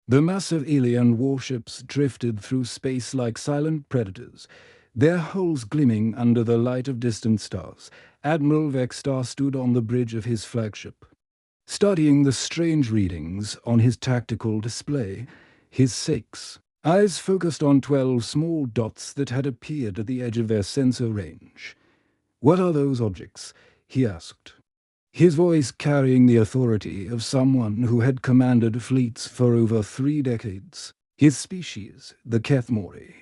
The massive alien warships drifted through space like silent predators, their hulls gleaming under the light of distant stars. Admiral Vextar stood on the bridge of his flagship, studying the strange readings on his tactical display. His eyes focused on 12 small dots that had appeared at the edge of their sensor range. "What are those objects?" he asked, his voice carrying the authority of someone who had commanded fleets for over 3 decades. His species, the Kethmori,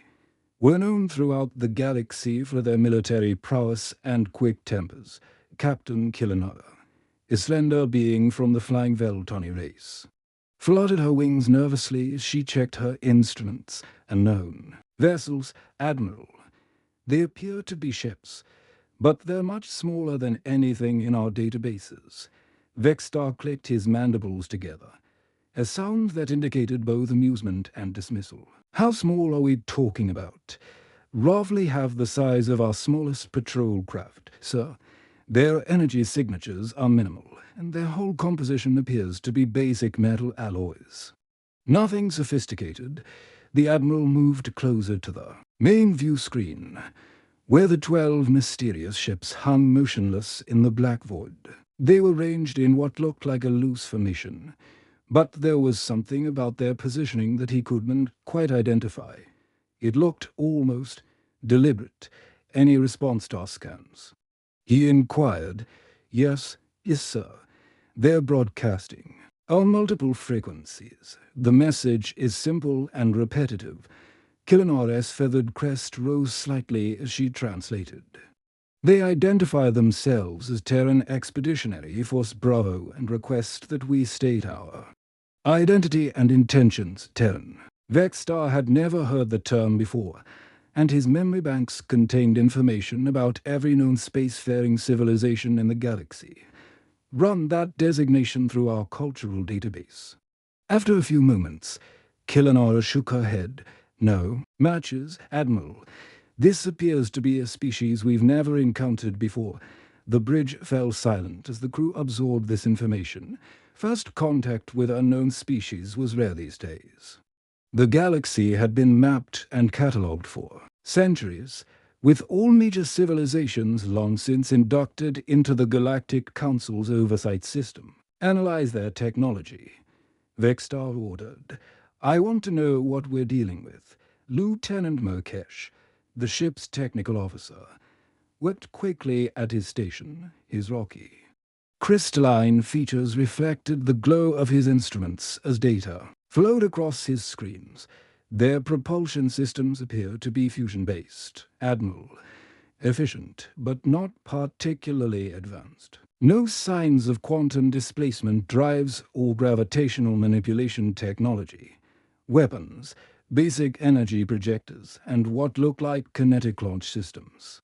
were known throughout the galaxy for their military prowess and quick tempers. Captain Killenara, a slender being from the Flying Veltoni race, fluttered her wings nervously as she checked her instruments. "Unknown vessels, Admiral. They appear to be ships, but they're much smaller than anything in our databases." Vextar clicked his mandibles together, a sound that indicated both amusement and dismissal. "How small are we talking about?" "Roughly half the size of our smallest patrol craft, sir. Their energy signatures are minimal, and their whole composition appears to be basic metal alloys. Nothing sophisticated." The Admiral moved closer to the main view screen, where the 12 mysterious ships hung motionless in the black void. They were ranged in what looked like a loose formation, but there was something about their positioning that he couldn't quite identify. It looked almost deliberate. "Any response to our scans?" he inquired. Yes, sir. They're broadcasting on multiple frequencies. The message is simple and repetitive." Killenara's feathered crest rose slightly as she translated. "They identify themselves as Terran Expeditionary Force Bravo and request that we state our identity and intentions, Terran." Vextar had never heard the term before, and his memory banks contained information about every known spacefaring civilization in the galaxy. "Run that designation through our cultural database." After a few moments, Killenara shook her head. "No matches, Admiral. This appears to be a species we've never encountered before." The bridge fell silent as the crew absorbed this information. First contact with unknown species was rare these days. The galaxy had been mapped and catalogued for centuries, with all major civilizations long since inducted into the Galactic Council's oversight system. "Analyze their technology," Vextar ordered. "I want to know what we're dealing with." Lieutenant Murkesh, the ship's technical officer, worked quickly at his station. His rocky, crystalline features reflected the glow of his instruments as data flowed across his screens. "Their propulsion systems appear to be fusion-based, Admiral. Efficient, but not particularly advanced. No signs of quantum displacement drives or gravitational manipulation technology. Weapons, basic energy projectors, and what look like kinetic launch systems.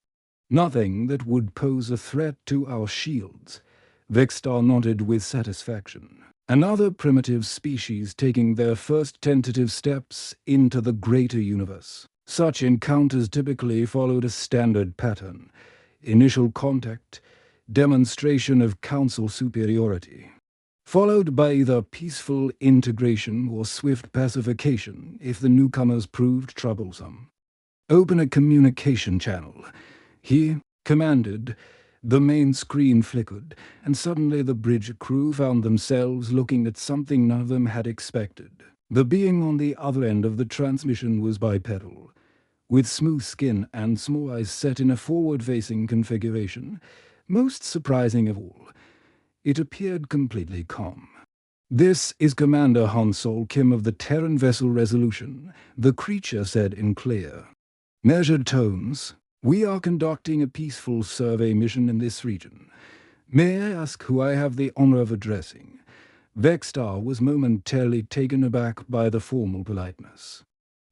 Nothing that would pose a threat to our shields." Vextar nodded with satisfaction. Another primitive species taking their first tentative steps into the greater universe. Such encounters typically followed a standard pattern: initial contact, demonstration of council superiority, followed by either peaceful integration or swift pacification if the newcomers proved troublesome. "Open a communication channel," he commanded. The main screen flickered, and suddenly the bridge crew found themselves looking at something none of them had expected. The being on the other end of the transmission was bipedal, with smooth skin and small eyes set in a forward-facing configuration. Most surprising of all, it appeared completely calm. "This is Commander Hansol Kim of the Terran vessel Resolution," the creature said in clear, measured tones. "We are conducting a peaceful survey mission in this region. May I ask who I have the honor of addressing?" Vextar was momentarily taken aback by the formal politeness.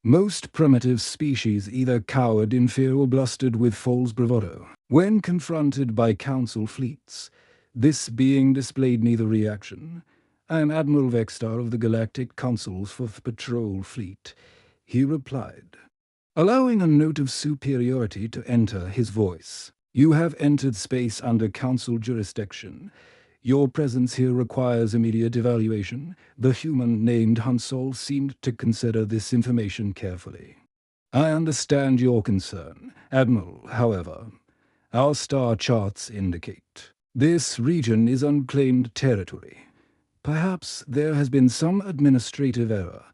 Most primitive species either cowered in fear or blustered with false bravado when confronted by council fleets. This being displayed neither reaction. "I am Admiral Vextar of the Galactic Council's 4th Patrol Fleet," he replied, allowing a note of superiority to enter his voice. "You have entered space under Council jurisdiction. Your presence here requires immediate evaluation. The human named Hansol seemed to consider this information carefully. I understand your concern, Admiral. However, our star charts indicate this region is unclaimed territory. Perhaps there has been some administrative error.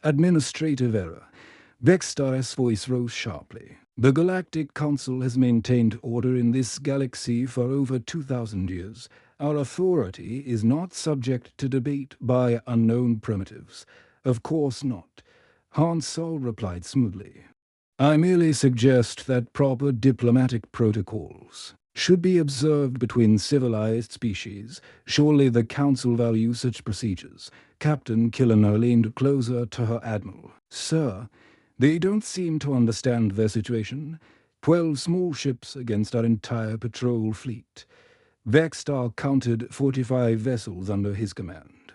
Administrative error. Vextar's voice rose sharply. The Galactic Council has maintained order in this galaxy for over 2,000 years. Our authority is not subject to debate by unknown primitives. Of course not. Han Sol replied smoothly. I merely suggest that proper diplomatic protocols should be observed between civilized species. Surely the Council values such procedures. Captain Killinar leaned closer to her admiral. Sir, they don't seem to understand their situation. 12 small ships against our entire patrol fleet. Vextar counted 45 vessels under his command,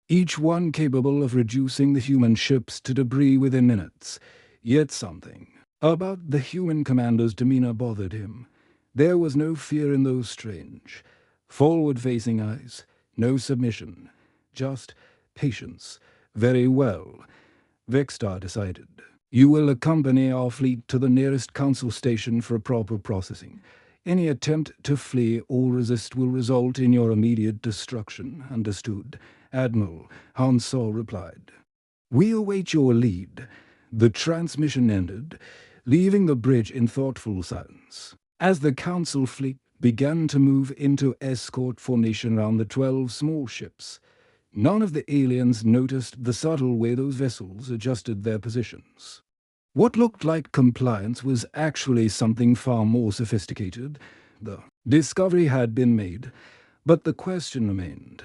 each one capable of reducing the human ships to debris within minutes. Yet something about the human commander's demeanor bothered him. There was no fear in those strange, forward-facing eyes, no submission, just patience. Very well, Vextar decided. You will accompany our fleet to the nearest council station for proper processing. Any attempt to flee or resist will result in your immediate destruction. Understood, Admiral, Han Sol replied. We await your lead. The transmission ended, leaving the bridge in thoughtful silence. As the council fleet began to move into escort formation around the 12 small ships, none of the aliens noticed the subtle way those vessels adjusted their positions. What looked like compliance was actually something far more sophisticated. The discovery had been made, but the question remained: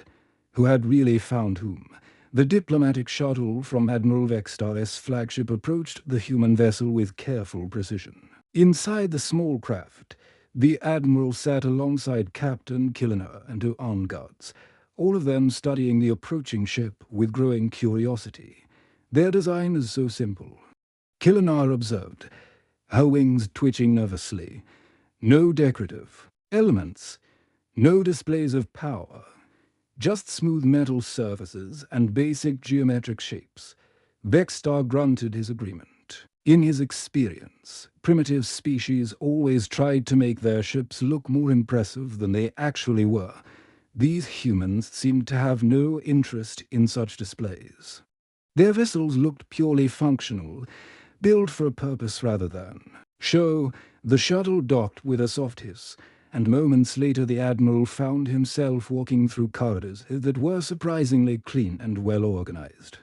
who had really found whom? The diplomatic shuttle from Admiral Vextar's flagship approached the human vessel with careful precision. Inside the small craft, the Admiral sat alongside Captain Killinar and two armed guards, all of them studying the approaching ship with growing curiosity. Their design is so simple. Killinar observed, her wings twitching nervously. No decorative elements, no displays of power, just smooth metal surfaces and basic geometric shapes. Vextar grunted his agreement. In his experience, primitive species always tried to make their ships look more impressive than they actually were. These humans seemed to have no interest in such displays. Their vessels looked purely functional, built for a purpose rather than show. The shuttle docked with a soft hiss, and moments later the Admiral found himself walking through corridors that were surprisingly clean and well organized.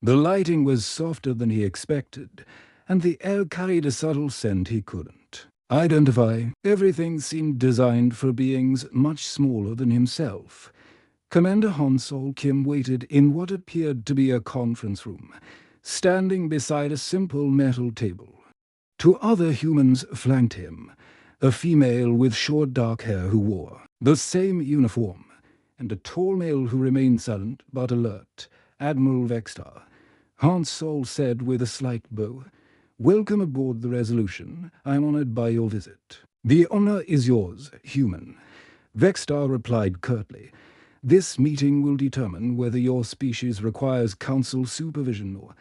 The lighting was softer than he expected, and the air carried a subtle scent he couldn't identify. Everything seemed designed for beings much smaller than himself. Commander Hansol Kim waited in what appeared to be a conference room, standing beside a simple metal table. Two other humans flanked him, a female with short dark hair who wore the same uniform, and a tall male who remained silent but alert, Admiral Vextar. Han Sol said with a slight bow, "Welcome aboard the Resolution. I am honored by your visit." "The honor is yours, human," Vextar replied curtly. "This meeting will determine whether your species requires council supervision or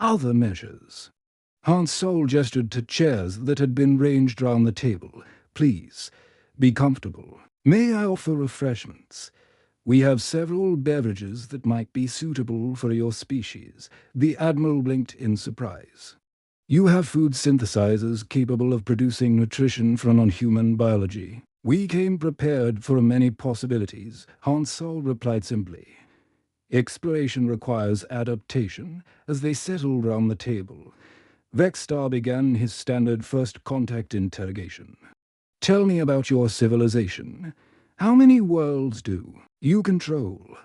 other measures." Han Sol gestured to chairs that had been ranged round the table. "Please, be comfortable. May I offer refreshments? We have several beverages that might be suitable for your species." The Admiral blinked in surprise. "You have food synthesizers capable of producing nutrition from non-human biology." "We came prepared for many possibilities," Han Sol replied simply. "Exploration requires adaptation." As they settled round the table, Vextar began his standard first contact interrogation. "Tell me about your civilization. How many worlds do you control?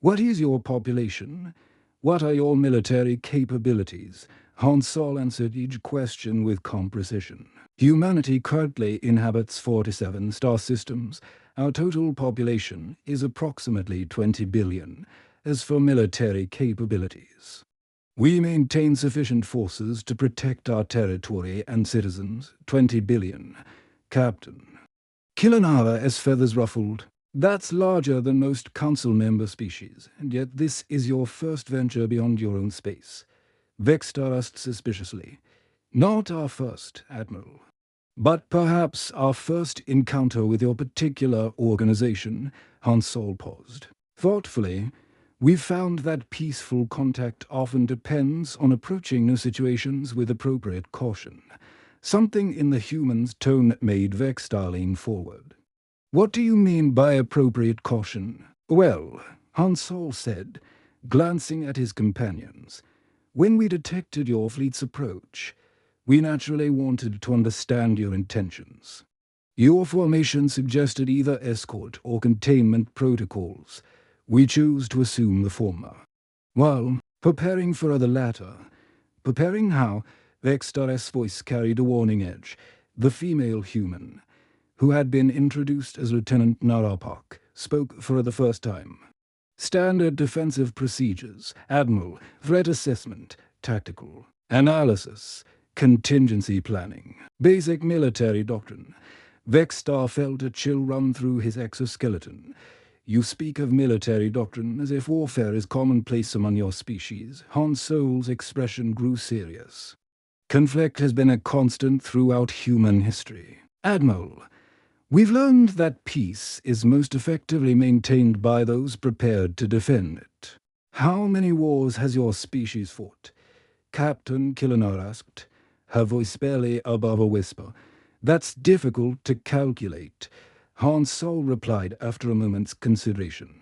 What is your population? What are your military capabilities?" Han Sol answered each question with calm precision. "Humanity currently inhabits 47 star systems. Our total population is approximately 20 billion. As for military capabilities, we maintain sufficient forces to protect our territory and citizens. 20 billion. Captain Killinar, as feathers ruffled. That's larger than most council member species, and yet this is your first venture beyond your own space. Vextar asked suspiciously. Not our first, Admiral. But perhaps our first encounter with your particular organization, Han Sol paused. Thoughtfully, we've found that peaceful contact often depends on approaching new situations with appropriate caution. Something in the human's tone made Vextar lean forward. What do you mean by appropriate caution? Well, Han Sol said, glancing at his companions, when we detected your fleet's approach, we naturally wanted to understand your intentions. Your formation suggested either escort or containment protocols. We chose to assume the former. While preparing for the latter, preparing how? Vextar's voice carried a warning edge. The female human, who had been introduced as Lieutenant Narapak, spoke for the first time. Standard defensive procedures, Admiral, threat assessment, tactical analysis, contingency planning, basic military doctrine. Vextar felt a chill run through his exoskeleton. You speak of military doctrine as if warfare is commonplace among your species. Han Sol's expression grew serious. Conflict has been a constant throughout human history. Admiral, we've learned that peace is most effectively maintained by those prepared to defend it. How many wars has your species fought? Captain Killinar asked, her voice barely above a whisper. That's difficult to calculate, Han Sol replied after a moment's consideration.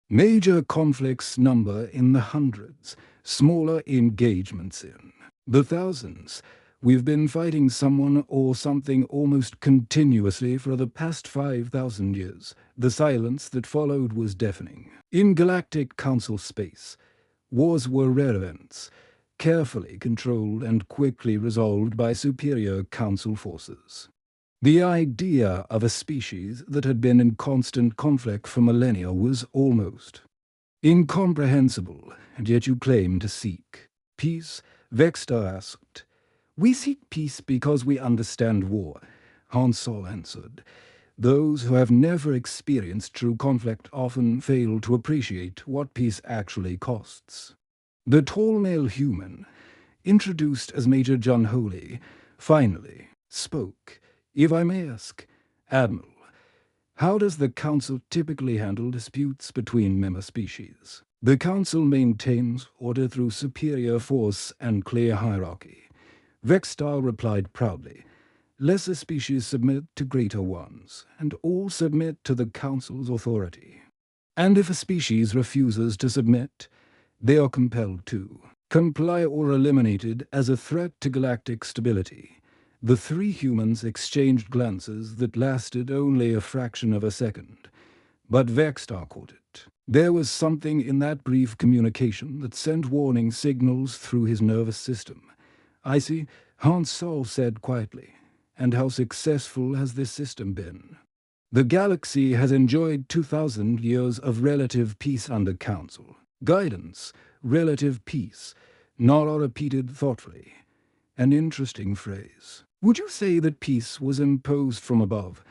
Major conflicts number in the hundreds, smaller engagements in the thousands. We've been fighting someone or something almost continuously for the past 5,000 years. The silence that followed was deafening. In Galactic Council space, wars were rare events, carefully controlled and quickly resolved by superior council forces. The idea of a species that had been in constant conflict for millennia was almost incomprehensible, and yet you claim to seek peace? Vextar asked. We seek peace because we understand war, Han Sol answered. Those who have never experienced true conflict often fail to appreciate what peace actually costs. The tall male human, introduced as Major John Holy, finally spoke. If I may ask, Admiral, how does the Council typically handle disputes between member species? The Council maintains order through superior force and clear hierarchy. Vextar replied proudly. Lesser species submit to greater ones, and all submit to the Council's authority. And if a species refuses to submit, they are compelled to comply or eliminated as a threat to galactic stability. The three humans exchanged glances that lasted only a fraction of a second, but Vextar caught it. There was something in that brief communication that sent warning signals through his nervous system. I see, Han Sol said quietly. And how successful has this system been? The galaxy has enjoyed 2,000 years of relative peace under Council. Guidance, relative peace. Nara repeated thoughtfully. An interesting phrase. Would you say that peace was imposed from above,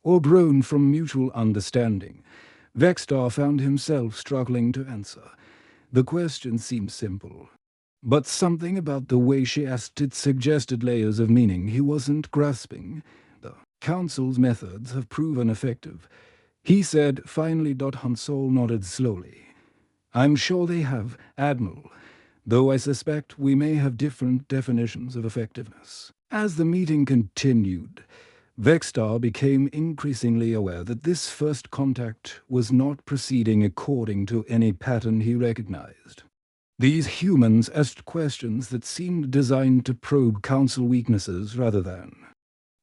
or grown from mutual understanding? Vextar found himself struggling to answer. The question seemed simple, but something about the way she asked it suggested layers of meaning he wasn't grasping. The Council's methods have proven effective, he said finally. Han Sol nodded slowly. I'm sure they have, Admiral, though I suspect we may have different definitions of effectiveness. As the meeting continued, Vextar became increasingly aware that this first contact was not proceeding according to any pattern he recognized. These humans asked questions that seemed designed to probe Council weaknesses rather than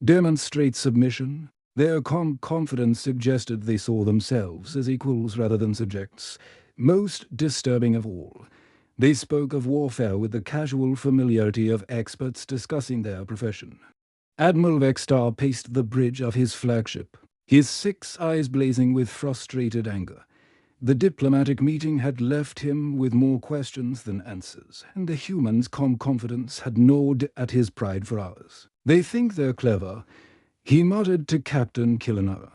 demonstrate submission. Their confidence suggested they saw themselves as equals rather than subjects. Most disturbing of all, they spoke of warfare with the casual familiarity of experts discussing their profession. Admiral Vextar paced the bridge of his flagship, his 6 eyes blazing with frustrated anger. The diplomatic meeting had left him with more questions than answers, and the humans' confidence had gnawed at his pride for hours. They think they're clever, he muttered to Captain Killinar.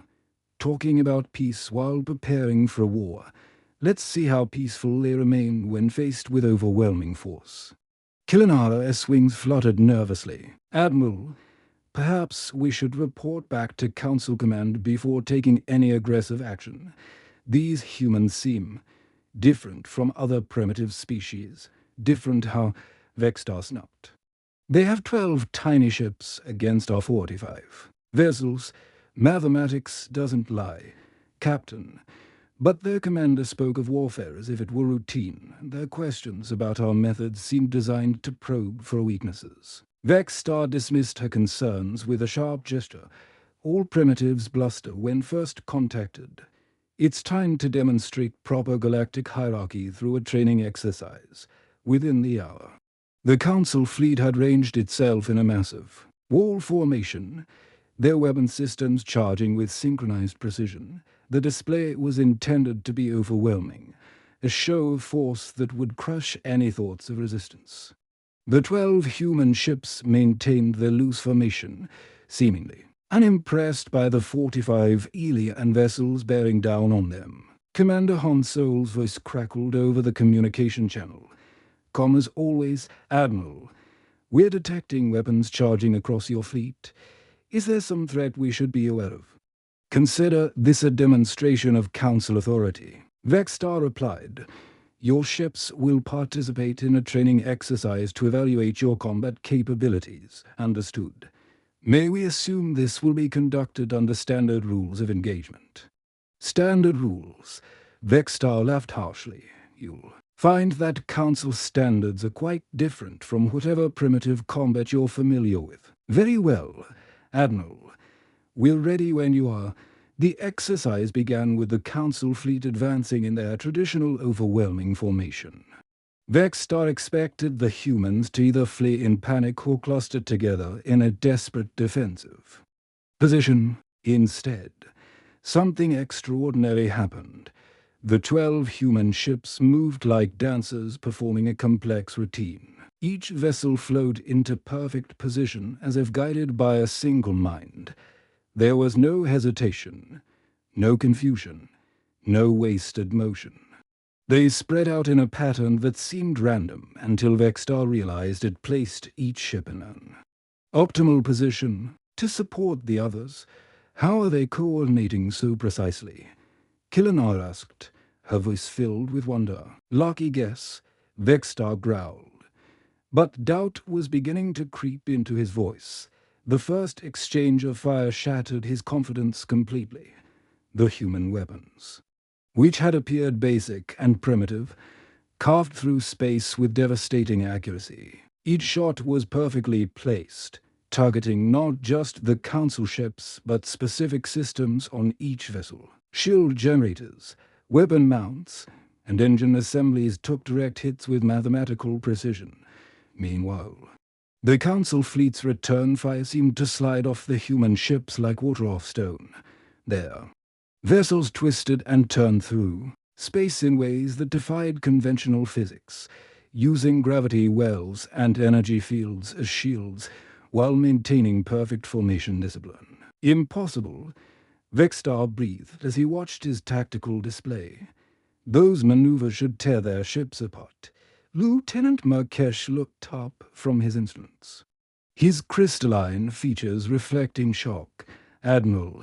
talking about peace while preparing for a war. Let's see how peaceful they remain when faced with overwhelming force. Killenara's wings fluttered nervously. Admiral, perhaps we should report back to Council Command before taking any aggressive action. These humans seem different from other primitive species. Different how Vextar snapped. They have 12 tiny ships against our 45 vessels. Mathematics doesn't lie, Captain. But their commander spoke of warfare as if it were routine. Their questions about our methods seemed designed to probe for weaknesses. Vextar dismissed her concerns with a sharp gesture. All primitives bluster when first contacted. It's time to demonstrate proper galactic hierarchy through a training exercise. Within the hour, the Council fleet had ranged itself in a massive wall formation, their weapon systems charging with synchronized precision. The display was intended to be overwhelming, a show of force that would crush any thoughts of resistance. The 12 human ships maintained their loose formation, seemingly unimpressed by the 45 alien vessels bearing down on them. Commander Han Solo's voice crackled over the communication channel. "Come as always, Admiral. We're detecting weapons charging across your fleet. Is there some threat we should be aware of? Consider this a demonstration of Council authority." Vextar replied, "Your ships will participate in a training exercise to evaluate your combat capabilities. Understood. May we assume this will be conducted under standard rules of engagement?" "Standard rules?" Vextar laughed harshly. "You'll find that Council standards are quite different from whatever primitive combat you're familiar with." "Very well, Admiral. We're ready when you are." The exercise began with the Council fleet advancing in their traditional overwhelming formation. Vextar expected the humans to either flee in panic or cluster together in a desperate defensive position. Instead, something extraordinary happened. The 12 human ships moved like dancers performing a complex routine. Each vessel flowed into perfect position as if guided by a single mind. There was no hesitation, no confusion, no wasted motion. They spread out in a pattern that seemed random until Vextar realized it placed each ship in an optimal position to support the others. "How are they coordinating so precisely?" Killenar asked, her voice filled with wonder. "Lucky guess," Vextar growled. But doubt was beginning to creep into his voice. The first exchange of fire shattered his confidence completely. The human weapons, which had appeared basic and primitive, carved through space with devastating accuracy. Each shot was perfectly placed, targeting not just the Council ships but specific systems on each vessel. Shield generators, weapon mounts, and engine assemblies took direct hits with mathematical precision. Meanwhile, the Council fleet's return fire seemed to slide off the human ships like water off stone. Their vessels twisted and turned through space in ways that defied conventional physics, using gravity wells and energy fields as shields while maintaining perfect formation discipline. "Impossible," Vextar breathed as he watched his tactical display. "Those maneuvers should tear their ships apart." Lieutenant Markesh looked up from his instruments, his crystalline features reflecting shock. "Admiral,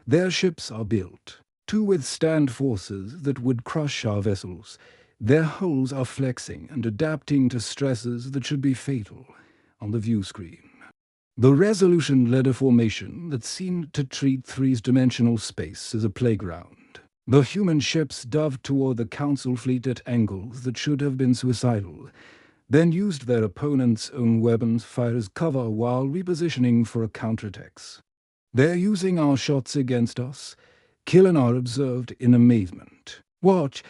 their ships are built to withstand forces that would crush our vessels. Their hulls are flexing and adapting to stresses that should be fatal." On the view screen, the resolution led a formation that seemed to treat three-dimensional space as a playground. The human ships dove toward the Council fleet at angles that should have been suicidal, then used their opponents' own weapons fire as cover while repositioning for a counterattacks. "They're using our shots against us," Killenar observed in amazement. "Watch,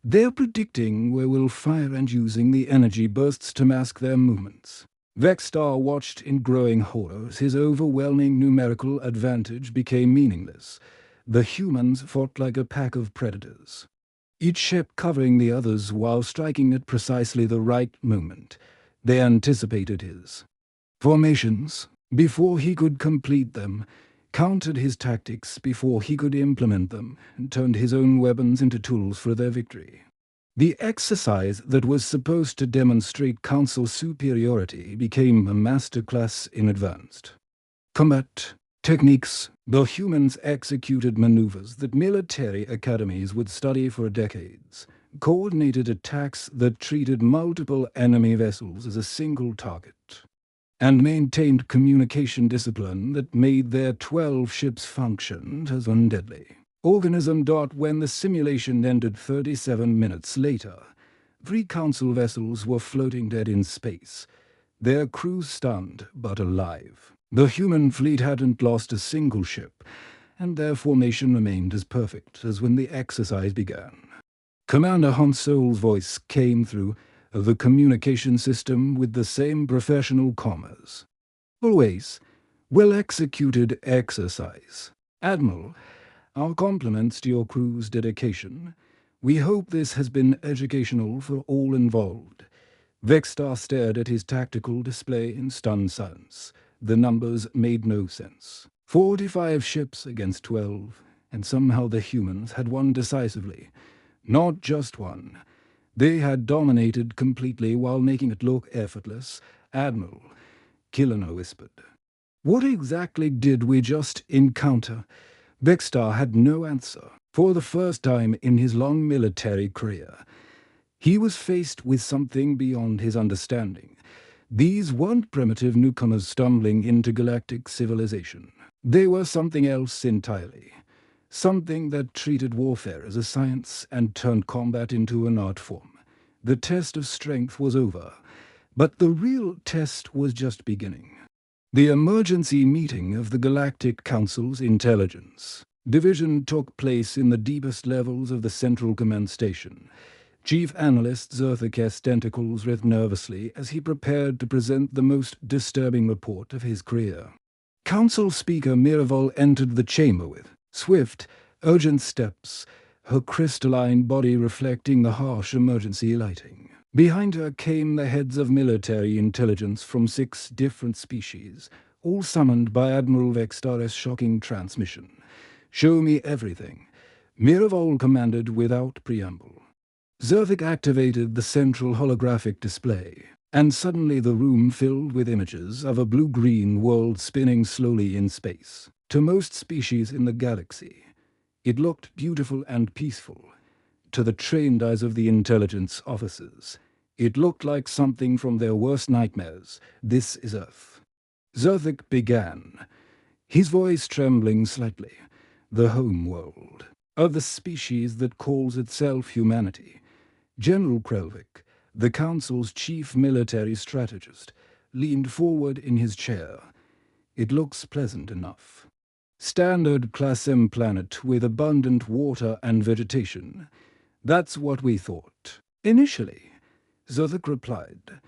they're predicting where we'll fire and using the energy bursts to mask their movements." Vextar watched in growing horror as his overwhelming numerical advantage became meaningless. The humans fought like a pack of predators, each ship covering the others while striking at precisely the right moment. They anticipated his formations before he could complete them. countered his tactics before he could implement them, and turned his own weapons into tools for their victory. The exercise that was supposed to demonstrate Council superiority became a masterclass in advanced combat techniques. The humans executed maneuvers that military academies would study for decades, coordinated attacks that treated multiple enemy vessels as a single target, and maintained communication discipline that made their 12 ships function as one deadly organism. When the simulation ended 37 minutes later, 3 Council vessels were floating dead in space, their crews stunned but alive. The human fleet hadn't lost a single ship, and their formation remained as perfect as when the exercise began. Commander Han Solo's voice came through the communication system with the same professional commerce. Always well-executed exercise. Admiral, our compliments to your crew's dedication. We hope this has been educational for all involved. Vexstar stared at his tactical display in stunned silence. The numbers made no sense. 45 ships against 12, and somehow the humans had won decisively. Not just one. They had dominated completely while making it look effortless. Admiral, Kiliner whispered. What exactly did we just encounter? Vexstar had no answer. For the first time in his long military career, he was faced with something beyond his understanding. These weren't primitive newcomers stumbling into galactic civilization. They were something else entirely. Something that treated warfare as a science and turned combat into an art form. The test of strength was over, but the real test was just beginning. The emergency meeting of the Galactic Council's Intelligence Division took place in the deepest levels of the Central Command Station. Chief Analyst Zerthik S. tentacles writhed nervously as he prepared to present the most disturbing report of his career. Council Speaker Miraval entered the chamber with swift, urgent steps, her crystalline body reflecting the harsh emergency lighting. Behind her came the heads of military intelligence from 6 different species, all summoned by Admiral Vexstar's shocking transmission. "Show me everything," Miraval commanded without preamble. Zerthik activated the central holographic display, and suddenly the room filled with images of a blue-green world spinning slowly in space. To most species in the galaxy, it looked beautiful and peaceful. To the trained eyes of the intelligence officers, it looked like something from their worst nightmares. "This is Earth." Zerthik began, his voice trembling slightly. "The home world of the species that calls itself humanity." General Krelvik, the Council's chief military strategist, leaned forward in his chair. "It looks pleasant enough. Standard Class M planet with abundant water and vegetation. That's what we thought initially," Zerthik replied.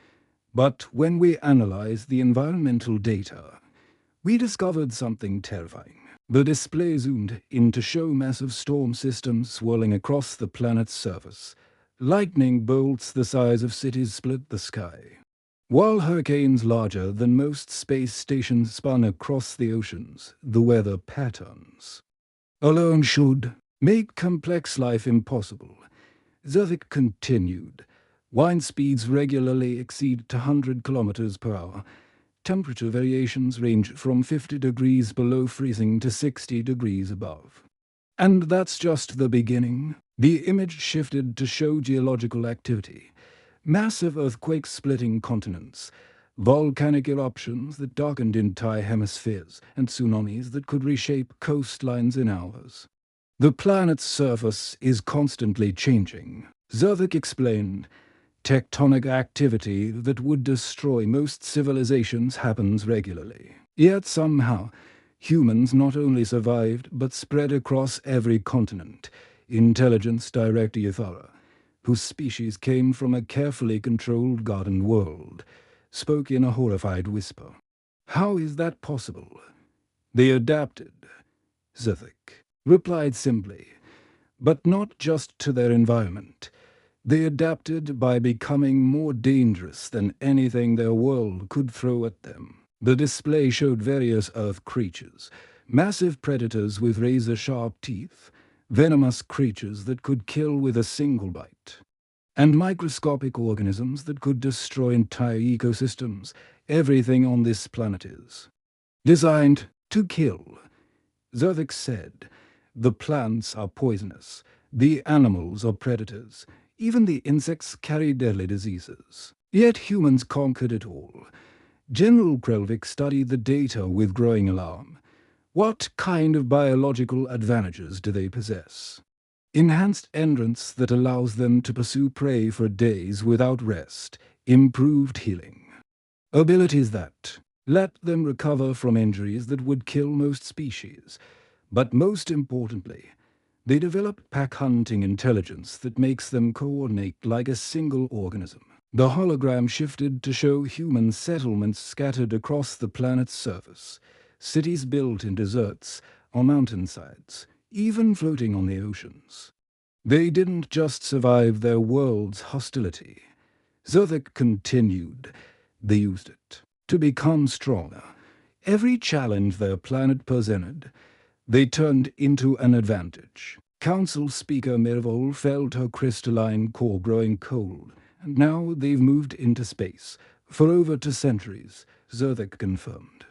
"But when we analyzed the environmental data, we discovered something terrifying." The display zoomed in to show massive storm systems swirling across the planet's surface. Lightning bolts the size of cities split the sky, while hurricanes larger than most space stations spun across the oceans. The weather patterns alone should make complex life impossible. Zerthik continued. "Wind speeds regularly exceed 200 kilometers per hour. Temperature variations range from 50 degrees below freezing to 60 degrees above. And that's just the beginning." The image shifted to show geological activity. Massive earthquakes splitting continents, volcanic eruptions that darkened entire hemispheres, and tsunamis that could reshape coastlines in hours. "The planet's surface is constantly changing," Zerthik explained. "Tectonic activity that would destroy most civilizations happens regularly. Yet somehow, humans not only survived but spread across every continent." Intelligence Director Yathara, whose species came from a carefully controlled garden world, spoke in a horrified whisper. "How is that possible?" "They adapted," Zerthik replied simply. "But not just to their environment. They adapted by becoming more dangerous than anything their world could throw at them." The display showed various Earth creatures, Massive predators with razor-sharp teeth, venomous creatures that could kill with a single bite, and microscopic organisms that could destroy entire ecosystems. Everything on this planet is designed to kill. Zervik said, the plants are poisonous, the animals are predators, even the insects carry deadly diseases. Yet humans conquered it all. General Krelvik studied the data with growing alarm. What kind of biological advantages do they possess? Enhanced endurance that allows them to pursue prey for days without rest, improved healing. Abilities that let them recover from injuries that would kill most species. But most importantly, they develop pack-hunting intelligence that makes them coordinate like a single organism. The hologram shifted to show human settlements scattered across the planet's surface, cities built in deserts, on mountainsides, even floating on the oceans. They didn't just survive their world's hostility. Zervik continued. They used it to become stronger. Every challenge their planet presented, they turned into an advantage. Council Speaker Mirvol felt her crystalline core growing cold, and now they've moved into space. For over 2 centuries, Zervik confirmed.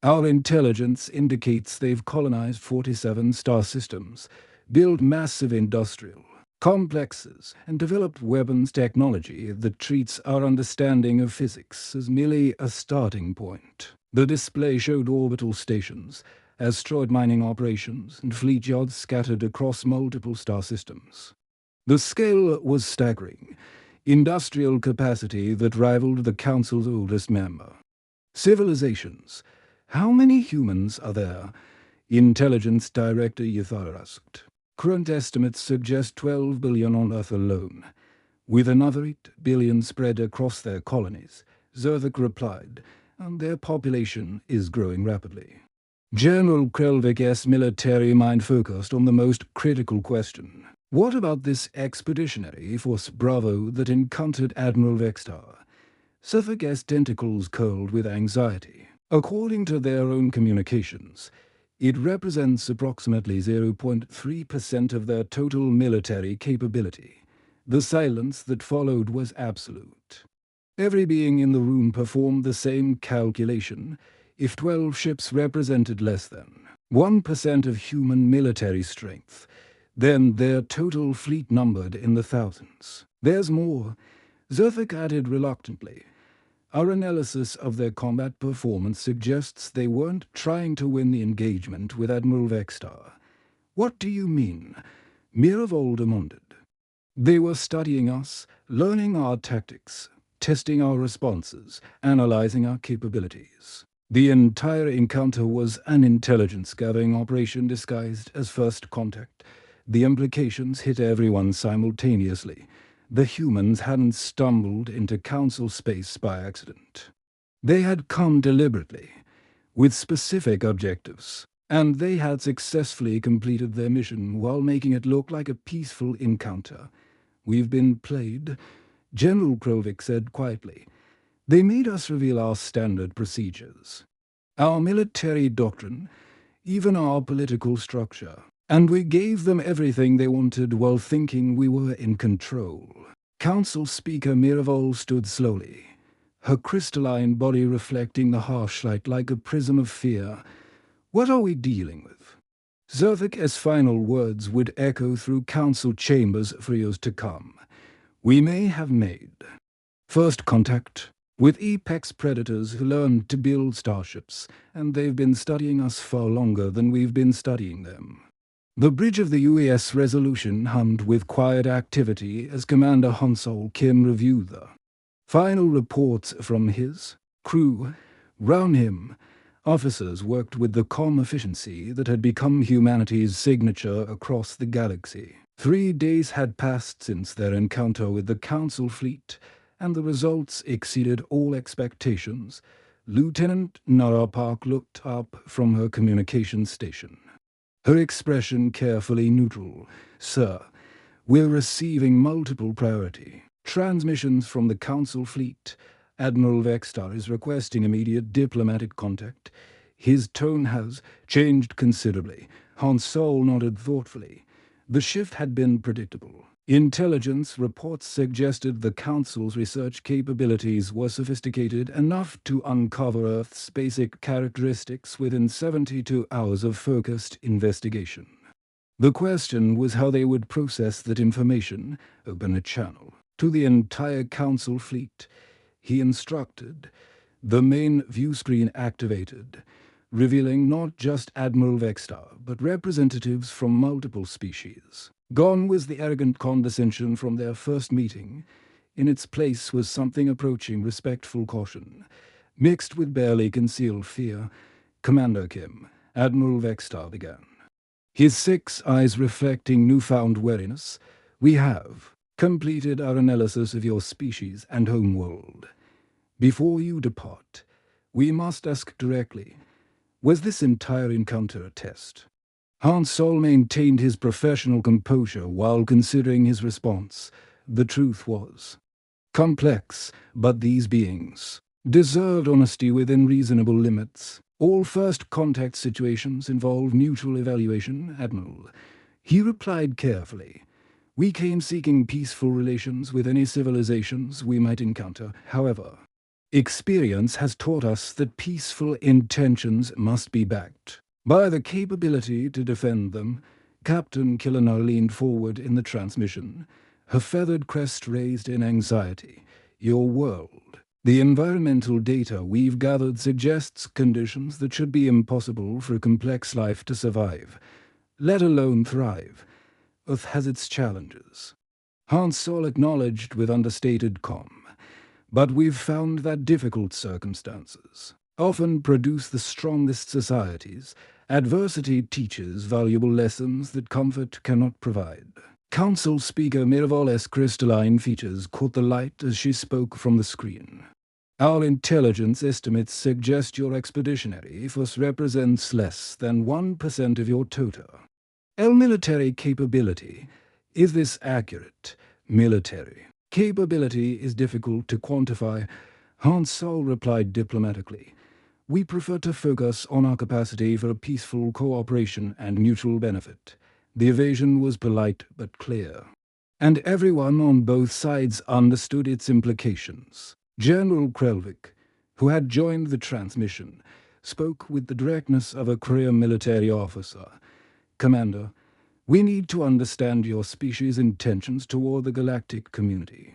Our intelligence indicates they've colonized 47 star systems, built massive industrial complexes, and developed weapons technology that treats our understanding of physics as merely a starting point. The display showed orbital stations, asteroid mining operations, and fleet yards scattered across multiple star systems. The scale was staggering, industrial capacity that rivaled the Council's oldest member. Civilizations. How many humans are there? Intelligence Director Ythar asked. Current estimates suggest 12 billion on Earth alone, with another 8 billion spread across their colonies, Zervik replied, and their population is growing rapidly. General Krelvik's military mind focused on the most critical question. What about this expeditionary force Bravo that encountered Admiral Vextar? Zervik's tentacles curled with anxiety. According to their own communications, it represents approximately 0.3% of their total military capability. The silence that followed was absolute. Every being in the room performed the same calculation. If 12 ships represented less than 1% of human military strength, then their total fleet numbered in the thousands. There's more, Zervik added reluctantly. Our analysis of their combat performance suggests they weren't trying to win the engagement with Admiral Vextar. What do you mean? Miravold demanded. They were studying us, learning our tactics, testing our responses, analyzing our capabilities. The entire encounter was an intelligence-gathering operation disguised as first contact. The implications hit everyone simultaneously. The humans hadn't stumbled into Council space by accident. They had come deliberately, with specific objectives, and they had successfully completed their mission while making it look like a peaceful encounter. We've been played, General Krelvik said quietly. They made us reveal our standard procedures, our military doctrine, even our political structure. And we gave them everything they wanted while thinking we were in control. Council Speaker Miravold stood slowly, her crystalline body reflecting the harsh light like a prism of fear. What are we dealing with? Zervik's final words would echo through council chambers for years to come. We may have made first contact with apex predators who learned to build starships, and they've been studying us far longer than we've been studying them. The bridge of the UAS Resolution hummed with quiet activity as Commander Hansol Kim reviewed the final reports from his crew. Round him, officers worked with the calm efficiency that had become humanity's signature across the galaxy. 3 days had passed since their encounter with the Council fleet, and the results exceeded all expectations. Lieutenant Nara Park looked up from her communications station, her expression carefully neutral. Sir, we're receiving multiple priority transmissions from the Council fleet. Admiral Vextar is requesting immediate diplomatic contact. His tone has changed considerably. Han Solo nodded thoughtfully. The shift had been predictable. Intelligence reports suggested the Council's research capabilities were sophisticated enough to uncover Earth's basic characteristics within 72 hours of focused investigation. The question was how they would process that information, open a channel to the entire Council fleet. He instructed. The main view screen activated, revealing not just Admiral Vextar, but representatives from multiple species. Gone was the arrogant condescension from their first meeting. In its place was something approaching respectful caution, mixed with barely concealed fear. "Commander Kim," Admiral Vextar began, his 6 eyes reflecting newfound wariness, "we have completed our analysis of your species and home world. Before you depart, we must ask directly, was this entire encounter a test?" Han Solo maintained his professional composure while considering his response. The truth was complex, but these beings deserved honesty within reasonable limits. "All first contact situations involve mutual evaluation, Admiral," he replied carefully. "We came seeking peaceful relations with any civilizations we might encounter. However, experience has taught us that peaceful intentions must be backed by the capability to defend them." Captain Killinar leaned forward in the transmission, her feathered crest raised in anxiety. "Your world. The environmental data we've gathered suggests conditions that should be impossible for a complex life to survive, let alone thrive. Earth has its challenges," Han Solo acknowledged with understated calm. "But we've found that difficult circumstances often produce the strongest societies. Adversity teaches valuable lessons that comfort cannot provide." Council Speaker Miravol's crystalline features caught the light as she spoke from the screen. "Our intelligence estimates suggest your expeditionary force represents less than 1% of your total military capability. Is this accurate?" "Military capability is difficult to quantify," Han Solo replied diplomatically. "We prefer to focus on our capacity for peaceful cooperation and mutual benefit." The evasion was polite but clear, and everyone on both sides understood its implications. General Krelvik, who had joined the transmission, spoke with the directness of a career military officer. "Commander, we need to understand your species' intentions toward the galactic community.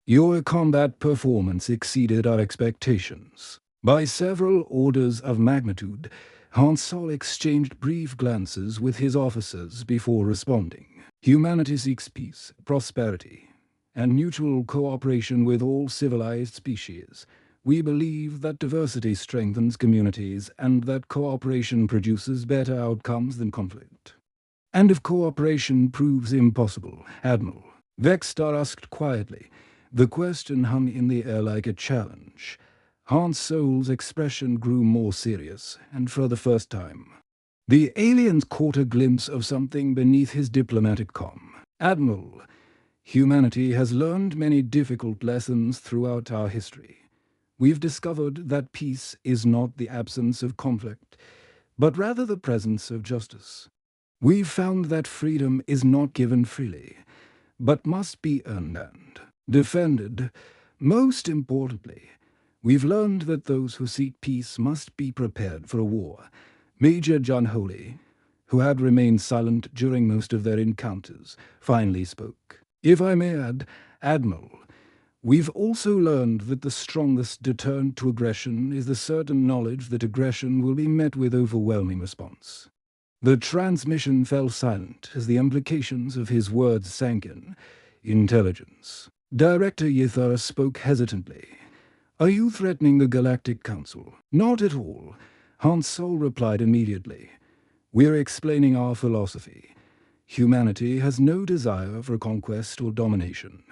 Your combat performance exceeded our expectations by several orders of magnitude." Han Solo exchanged brief glances with his officers before responding. "Humanity seeks peace, prosperity, and mutual cooperation with all civilized species. We believe that diversity strengthens communities and that cooperation produces better outcomes than conflict." "And if cooperation proves impossible, Admiral?" Vextar asked quietly. The question hung in the air like a challenge. Han Solo's expression grew more serious, and for the first time, the aliens caught a glimpse of something beneath his diplomatic calm. "Admiral, humanity has learned many difficult lessons throughout our history. We've discovered that peace is not the absence of conflict, but rather the presence of justice. We've found that freedom is not given freely, but must be earned and defended. Most importantly, we've learned that those who seek peace must be prepared for a war." Major John Holy, who had remained silent during most of their encounters, finally spoke. "If I may add, Admiral, we've also learned that the strongest deterrent to aggression is the certain knowledge that aggression will be met with overwhelming response." The transmission fell silent as the implications of his words sank in. "Intelligence." Director Yithara spoke hesitantly. "Are you threatening the Galactic Council?" "Not at all," Han Solo replied immediately. "We're explaining our philosophy. Humanity has no desire for conquest or domination.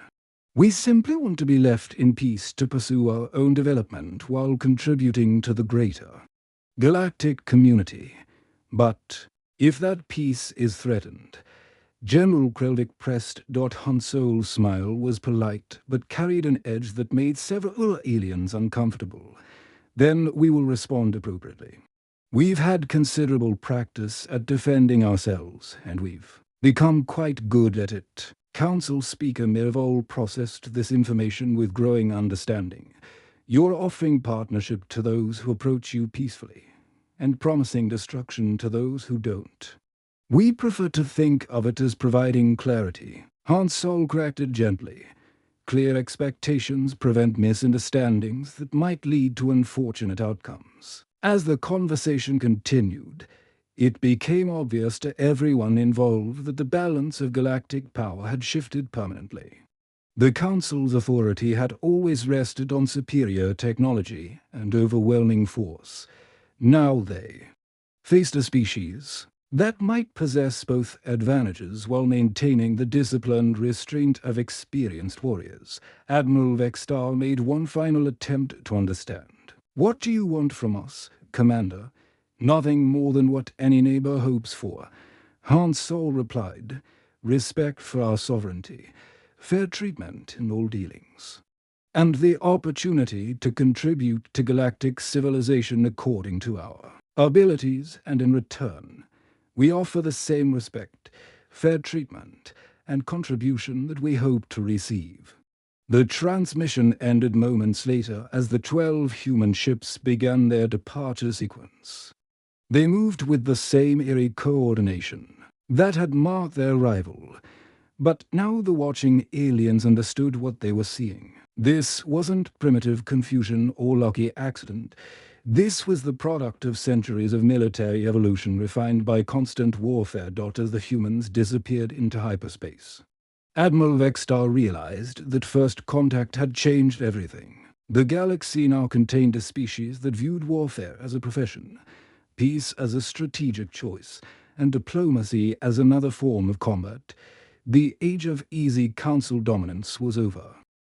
We simply want to be left in peace to pursue our own development while contributing to the greater galactic community. But if that peace is threatened..." General Krelvik pressed. Han Solo's smile was polite but carried an edge that made several aliens uncomfortable. "Then we will respond appropriately." We've had considerable practice at defending ourselves, and we've become quite good at it. Council Speaker Mirvol processed this information with growing understanding. You're offering partnership to those who approach you peacefully, and promising destruction to those who don't. We prefer to think of it as providing clarity. Han Sol corrected gently. Clear expectations prevent misunderstandings that might lead to unfortunate outcomes. As the conversation continued, it became obvious to everyone involved that the balance of galactic power had shifted permanently. The Council's authority had always rested on superior technology and overwhelming force. Now they faced a species that might possess both advantages while maintaining the disciplined restraint of experienced warriors. Admiral Vextar made one final attempt to understand. "What do you want from us, Commander?" "Nothing more than what any neighbor hopes for," Han Sol replied. "Respect for our sovereignty, fair treatment in all dealings, and the opportunity to contribute to galactic civilization according to our abilities, and in return, we offer the same respect, fair treatment, and contribution that we hope to receive." The transmission ended moments later as the 12 human ships began their departure sequence. They moved with the same eerie coordination that had marked their arrival, but now the watching aliens understood what they were seeing. This wasn't primitive confusion or lucky accident. This was the product of centuries of military evolution refined by constant warfare as the humans disappeared into hyperspace. Admiral Vextar realized that first contact had changed everything. The galaxy now contained a species that viewed warfare as a profession, peace as a strategic choice, and diplomacy as another form of combat. The age of easy council dominance was over.